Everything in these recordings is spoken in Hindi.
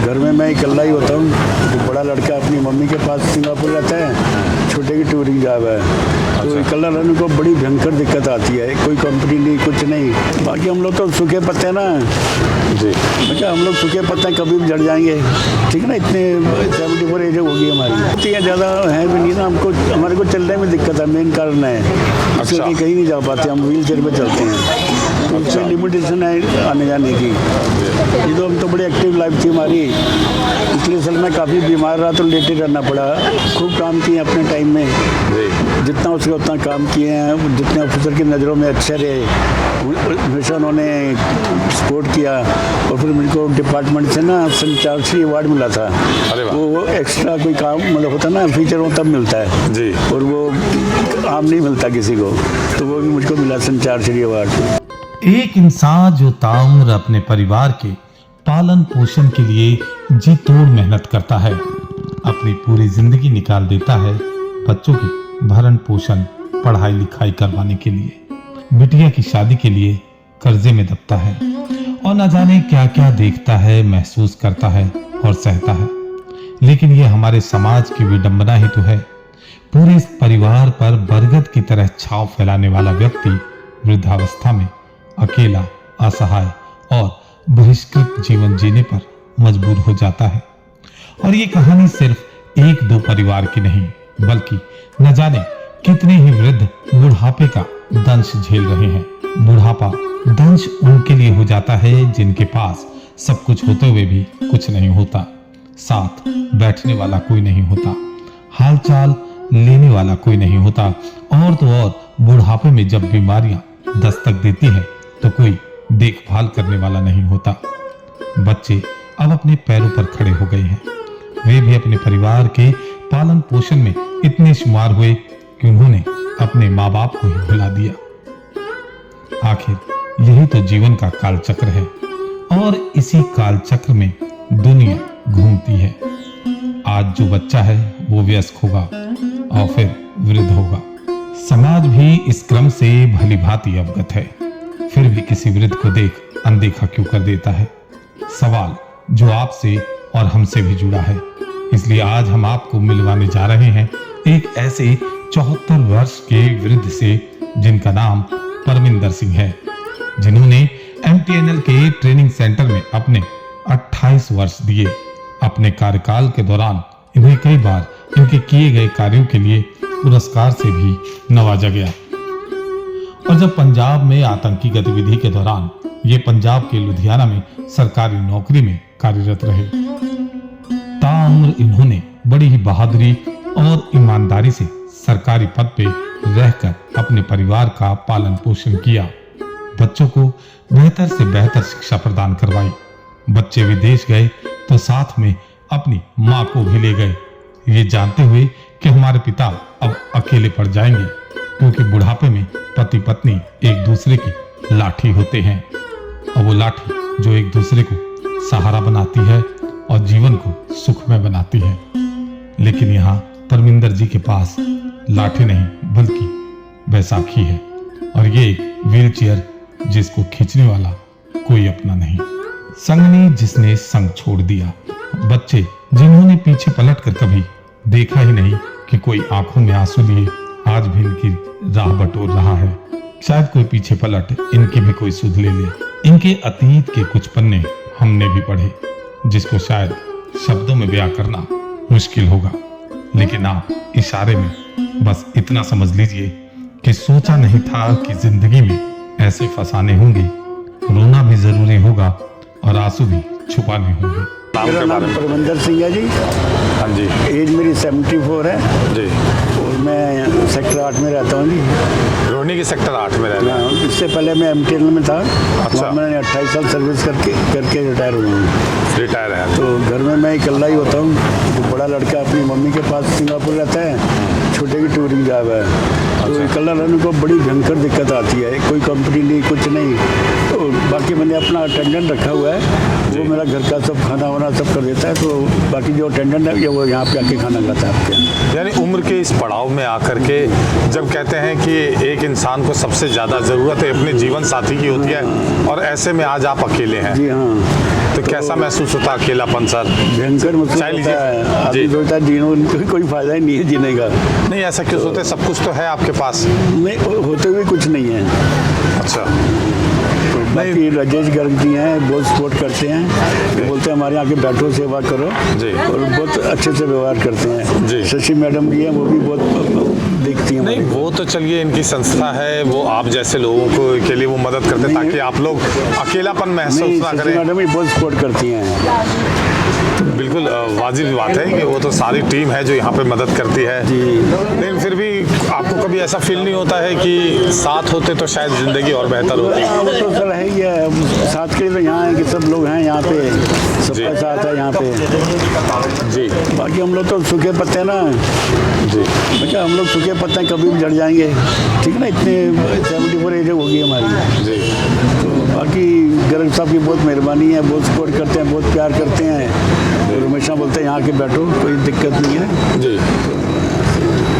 घर में मैं अकेला ही होता हूँ। तो बड़ा लड़का अपनी मम्मी के पास सिंगापुर रहता है, छोटे की टूरिंग जॉब है। तो अकेला रहने को बड़ी भयंकर दिक्कत आती है, कोई कंपनी नहीं, कुछ नहीं। बाकी हम लोग तो सूखे पत्ते ना जी, अच्छा हम लोग सूखे पत्ते कभी भी झड़ जाएंगे, ठीक है ना। इतने 74 एज होगी हमारी, ठीक है, ज़्यादा है भी नहीं ना। हमारे को चलने में दिक्कत है, मेन कारण है। अच्छा, कहीं नहीं जा पाते, हम व्हील चेयर पर चलते हैं, तो उससे लिमिटेशन है आने जाने की। ये तो हम तो बड़ी एक्टिव लाइफ थी हमारी, इसलिए असल में काफ़ी बीमार रहा तो लेटे रहना पड़ा। खूब काम किए अपने टाइम में, जितना उसका उतना काम किए हैं। जितने ऑफिसर की नज़रों में अच्छे रहे, हमेशा उन्होंने सपोर्ट किया। और फिर मेरे को डिपार्टमेंट से ना संचार श्री अवार्ड मिला था। वो एक्स्ट्रा कोई काम मतलब होता ना फीचर हो तब मिलता है जी, और वो आम नहीं मिलता किसी को, तो वो भी मुझको मिला संचार श्री अवार्ड। एक इंसान जो ताउम्र अपने परिवार के पालन पोषण के लिए जी तोड़ मेहनत करता है, अपनी पूरी जिंदगी निकाल देता है बच्चों के भरण पोषण पढ़ाई लिखाई करवाने के लिए, बिटिया की शादी के लिए कर्जे में दबता है और न जाने क्या क्या देखता है, महसूस करता है और सहता है। लेकिन ये हमारे समाज की विडंबना ही तो है। पूरे परिवार पर बरगद की तरह छाव फैलाने वाला व्यक्ति वृद्धावस्था में अकेला, असहाय और बहिष्कृत जीवन जीने पर मजबूर हो जाता है। और ये कहानी सिर्फ एक दो परिवार की नहीं, बल्कि न जाने कितने ही वृद्ध बुढ़ापे का दंश झेल रहे हैं। बुढ़ापा दंश उनके लिए हो जाता है जिनके पास सब कुछ होते हुए भी कुछ नहीं होता, साथ बैठने वाला कोई नहीं होता, हालचाल लेने वाला कोई नहीं होता, और तो और बुढ़ापे में जब बीमारियां दस्तक देती हैं तो कोई देखभाल करने वाला नहीं होता। बच्चे अब अपने पैरों पर खड़े हो गए हैं, वे भी अपने परिवार के पालन पोषण में इतने शुमार हुए कि उन्होंने अपने माँ बाप को ही भुला दिया। आखिर यही तो जीवन का कालचक्र है, और इसी कालचक्र में दुनिया घूमती है। आज जो बच्चा है वो वयस्क होगा और फिर वृद्ध होगा। समाज भी इस क्रम से भली भांति अवगत है, फिर भी किसी वृद्ध को देख अनदेखा क्यों कर देता है। सवाल जो आपसे और हमसे भी जुड़ा है, इसलिए आज हम आपको मिलवाने जा रहे हैं एक ऐसे 74 वर्ष के वृद्ध से जिनका नाम परमिंदर सिंह है, जिन्होंने MTNL के ट्रेनिंग सेंटर में अपने 28 वर्ष दिए। अपने कार्यकाल के दौरान इन्हें कई बार इनके किए गए कार्यों के लिए पुरस्कार से भी नवाजा गया। और जब पंजाब में आतंकी गतिविधि के दौरान ये पंजाब के लुधियाना में सरकारी नौकरी में कार्यरत रहे, ताउम्र इन्होंने बड़ी ही बहादुरी और ईमानदारी से सरकारी पद पे रहकर अपने परिवार का पालन पोषण किया, बच्चों को बेहतर से बेहतर शिक्षा प्रदान करवाई। बच्चे विदेश गए तो साथ में अपनी माँ को भी ले गए, ये जानते हुए कि हमारे पिता अब अकेले पड़ जाएंगे, क्योंकि बुढ़ापे में पति पत्नी एक दूसरे की लाठी होते हैं, और वो लाठी जो एक दूसरे को सहारा बनाती है और जीवन को सुखमय बनाती है। लेकिन यहाँ परमिंदर जी के पास लाठी नहीं बल्कि बैसाखी है, और ये एक व्हील चेयर जिसको खींचने वाला कोई अपना नहीं, संगनी जिसने संग छोड़ दिया, बच्चे जिन्होंने पीछे पलटकर कभी देखा ही नहीं कि कोई आंखों में आंसू लिए आज भी इनकी राह बटोर रहा है। शायद कोई पीछे पलट इनकी भी कोई सुध ले ले। इनके अतीत के कुछ पन्ने हमने भी पढ़े, जिसको शायद शब्दों में बयां करना मुश्किल होगा, लेकिन आप इशारे में बस इतना समझ लीजिए कि सोचा नहीं था कि जिंदगी में ऐसे फसाने होंगे, रोना भी जरूरी होगा और आंसू भी छुपाने होंगे। मेरा नाम परमिंदर सिंह है जी। हाँ जी। एज मेरी 74 है जी, और मैं सेक्टर 8 में रहता हूँ जी। रोहिणी के सेक्टर 8 में रहता हूँ। इससे पहले मैं MTNL में था। अच्छा। मैंने 28 साल सर्विस करके रिटायर हुआ हूँ। रिटायर है तो घर में मैं अकेला ही होता हूँ। तो बड़ा लड़का अपनी मम्मी के पास सिंगापुर रहता है, छोटे की टूरिंग जॉब है। तो अकेला रहने को बड़ी भयंकर दिक्कत आती है, कोई कंपनी नहीं, कुछ नहीं। तो बाकी मैंने अपना अटेंडेंट रखा हुआ है, वो मेरा घर का सब खाना वाना सब कर देता है। तो बाकी जो अटेंडेंट है वो यहाँ पे आके खाना खाता है आपके। यानी उम्र के इस पड़ाव में आकर के जब कहते हैं कि एक इंसान को सबसे ज़्यादा ज़रूरत है अपने जीवन साथी की होती है, और ऐसे में आज आप अकेले हैं। जी हाँ। तो कैसा महसूस होता अकेलापन सर? भयंकर महसूस चाय लीजिए। होता है। जी। अभी सोचता है जीने कोई फायदा ही नहीं है जीने का। नहीं ऐसा क्यों सोचते, सब कुछ तो है आपके पास। नहीं, होते हुए कुछ नहीं है। अच्छा, बाकी राजेश गर्ग जी हैं, बहुत सपोर्ट करते हैं। वो बोलते हैं हमारे यहाँ के बैठो, सेवा करो, जी। और बहुत अच्छे से व्यवहार करते हैं। जी। शशि मैडम भी हैं, वो भी बहुत देखती हैं नहीं हमारे को। वो तो चलिए इनकी संस्था है, वो आप जैसे लोगों को के लिए वो मदद करते हैं नहीं। ताकि आप लोग अकेलापन महसूस नहीं, ना शशि करें। मैडम भी बहुत सपोर्ट करती हैं। बिल्कुल वाजिब बात है कि वो तो सारी टीम है जो यहाँ पे मदद करती है। जी। लेकिन फिर भी आपको कभी ऐसा फील नहीं होता है कि साथ होते तो शायद ज़िंदगी और बेहतर होती? हाँ, वो तो सर है ही है। साथ के लिए तो यहाँ है कि सब लोग हैं यहाँ पे, जी। सबका साथ है यहाँ पे। जी बाकी हम लोग तो सूखे पत्ते हैं ना, जी। बेटा हम लोग सूखे पत्ते हैं, कभी भी झड़ जाएंगे, ठीक है ना। इतने 74 एज होगी हमारी। जी तो बाकी गर्ग साहब की बहुत मेहरबानी है, बहुत सपोर्ट करते हैं, बहुत प्यार करते हैं, और हमेशा बोलते हैं यहाँ के बैठो, कोई दिक्कत नहीं है। जी।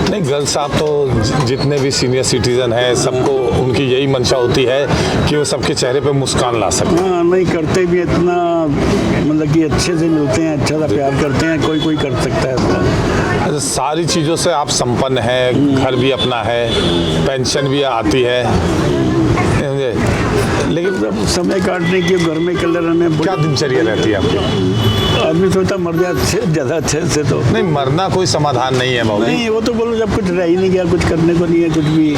नहीं गर्ग साहब तो जितने भी सीनियर सिटीजन हैं सबको उनकी यही मंशा होती है कि वो सबके चेहरे पे मुस्कान ला सकें। हाँ, नहीं करते भी इतना, मतलब कि अच्छे से मिलते हैं, अच्छा सा प्यार करते हैं, कोई कर सकता है ऐसा। अच्छा, सारी चीज़ों से आप संपन्न हैं, घर भी अपना है, पेंशन भी आती है, समझे? लेकिन जब समय काटने की घर में कलर रहने, क्या दिनचर्या रहती है आपकी? आदमी सोचता मर जाए ज़्यादा अच्छे से। तो नहीं मरना कोई समाधान नहीं है बाबू। नहीं, वो तो बोलो जब कुछ रह ही नहीं गया, कुछ करने को नहीं है कुछ भी।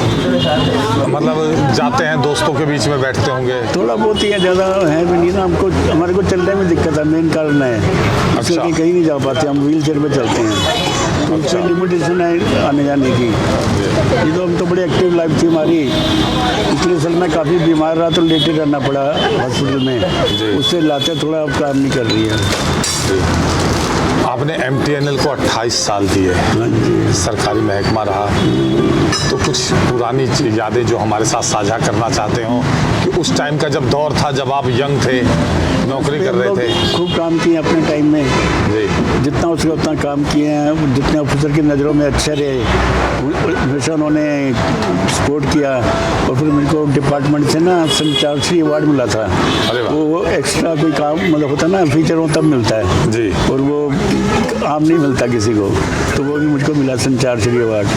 मतलब जाते हैं दोस्तों के बीच में बैठते होंगे। थोड़ा बहुत ही है, ज़्यादा है भी नहीं ना। हमको, हमारे को चलने में दिक्कत है, मेन कारण है। अच्छा। इसलिए कहीं नहीं जा पाते, हम व्हील चेयर पे चलते हैं, तो उससे लिमिटेशन है आने जाने की। ये तो हम तो बड़ी एक्टिव लाइफ थी हमारी, इसलिए सर मैं काफ़ी बीमार रहा तो लेटे रहना पड़ा हॉस्पिटल में, उससे लाते थोड़ा अब काम नहीं कर रही है। आपने MTNL को 28 साल दिए, हाँ जी। सरकारी महकमा रहा, तो कुछ पुरानी यादें जो हमारे साथ साझा करना चाहते हो कि उस टाइम का जब दौर था जब आप यंग थे, नौकरी कर रहे थे। खूब काम किए अपने टाइम में, जी जितना उसका उतना काम किए हैं, जितने ऑफिसर की नज़रों में अच्छे रहे, हमेशा उन्होंने सपोर्ट किया। और फिर मेरे को डिपार्टमेंट से ना संचार श्री अवार्ड मिला था। अरे वाह। वो एक्स्ट्रा कोई काम मतलब होता ना फीचर हो तब मिलता है जी। और वो आम नहीं मिलता किसी को, तो वो भी मुझको मिला संचार श्री अवार्ड।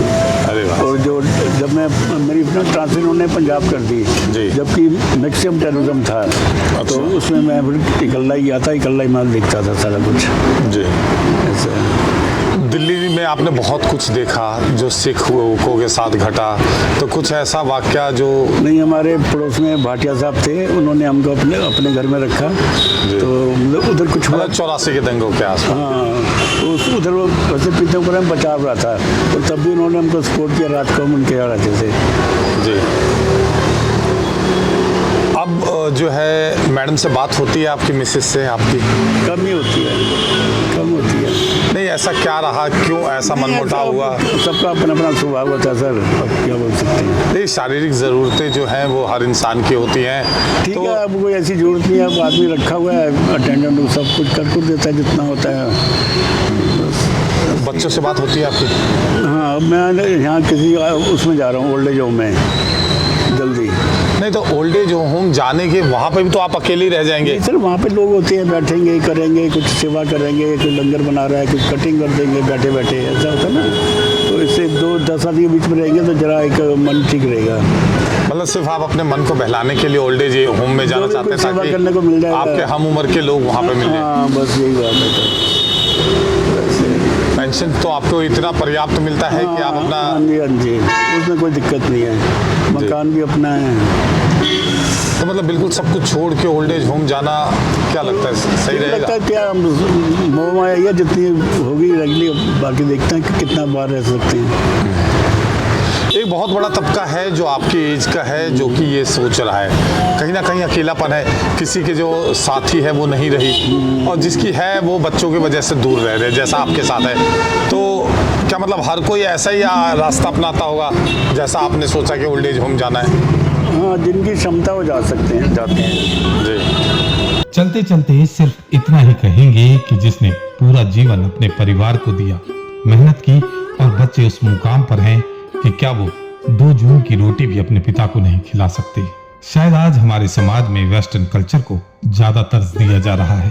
अरे वाह। और जो जब मैं मेरी अपना ट्रांसफर उन्होंने पंजाब कर दी, जी। जबकि मैक्सिमम टेररिज्म था, तो उसमें मैं फिर इकल्ला ही आता, इकल्ला ही माल देखता था सारा कुछ जी। ऐसे। दिल्ली में आपने बहुत कुछ देखा जो सिखों के साथ घटा, तो कुछ ऐसा वाकया जो? नहीं, हमारे पड़ोस में भाटिया साहब थे, उन्होंने हमको अपने घर में रखा, तो मतलब उधर कुछ हुआ। 84 के दंगों के आसपास। हाँ, उधर वो वैसे पीतम पर हम बचाव रहा था, और तब भी उन्होंने हमको सपोर्ट किया, रात को हम उनके यहाँ रहते थे। जी। अब जो है मैडम से बात होती है आपकी मिसेस से आपकी? कम ही होती है, कम होती है। नहीं ऐसा क्या रहा, क्यों ऐसा मनमुटाव हुआ? सबका अपना अपना स्वभाव होता है सर, अब क्या बोल सकते हैं। नहीं शारीरिक ज़रूरतें जो हैं वो हर इंसान की होती हैं। ठीक तो है, अब कोई ऐसी जरूरत नहीं है, अब आदमी रखा हुआ है अटेंडेंट, वो सब कुछ कर देता है जितना होता है। बच्चों से बात होती है आपकी? हाँ, अब मैं यहाँ किसी उसमें जा रहा हूँ, ओल्ड एज होम में, जल्दी। नहीं तो ओल्ड एज होम जाने के वहाँ पे भी तो आप अकेले ही रह जाएंगे। सर वहाँ पे लोग होते हैं, बैठेंगे, करेंगे, कुछ सेवा करेंगे, कोई लंगर बना रहा है, कुछ कटिंग कर देंगे बैठे बैठे, ऐसा होता है ना। तो इससे 2-10 आदमी के बीच में रहेंगे तो जरा एक मन ठीक रहेगा। मतलब सिर्फ आप अपने मन को बहलाने के लिए ओल्ड एज होम में जाना जो भी चाहते कुछ हैं सेवा करने को मिल ताकि जाएगा। आपके हम उम्र के लोग वहाँ पे मिल जाएं। हाँ, बस यही बात है सर। पेंशन तो आपको इतना पर्याप्त मिलता है कि आप अपना? हाँ जी, हाँ जी, उसमें कोई दिक्कत नहीं है, मकान भी अपना है। तो मतलब बिल्कुल सब कुछ छोड़ के ओल्ड एज होम जाना क्या लगता है सही लगता रहेगा? है क्या मोह माया है, जितनी होगी रगली, बाकी देखते हैं कि कितना बार रह सकते हैं। एक बहुत बड़ा तबका है जो आपकी एज का है जो कि ये सोच रहा है कहीं ना कहीं अकेलापन है, किसी के जो साथी है वो नहीं रही, और जिसकी है वो बच्चों की वजह से दूर रह रहे हैं, जैसा आपके साथ है। तो क्या मतलब हर कोई ऐसा ही रास्ता अपनाता होगा जैसा आपने सोचा कि ओल्ड एज होम जाना है? हाँ, जिनकी क्षमता वो जा सकते हैं, जाते हैं जी। चलते चलते सिर्फ इतना ही कहेंगे कि जिसने पूरा जीवन अपने परिवार को दिया, मेहनत की, और बच्चे उस मुकाम पर हैं कि क्या वो 2 जून की रोटी भी अपने पिता को नहीं खिला सकते। शायद आज हमारे समाज में वेस्टर्न कल्चर को ज्यादा तर्ज दिया जा रहा है,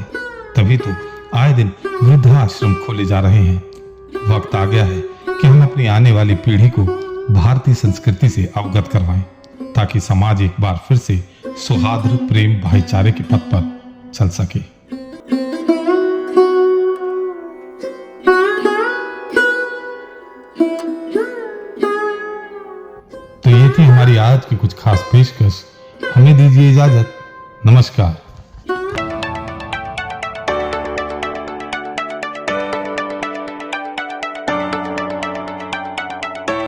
तभी तो आए दिन वृद्धाश्रम खोले जा रहे हैं। वक्त आ गया है कि हम अपनी आने वाली पीढ़ी को भारतीय संस्कृति से अवगत करवाएं, ताकि समाज एक बार फिर से सौहार्द, प्रेम, भाईचारे के पथ पर चल सके। तो ये थी हमारी आज की कुछ खास पेशकश। हमें दीजिए इजाजत। नमस्कार।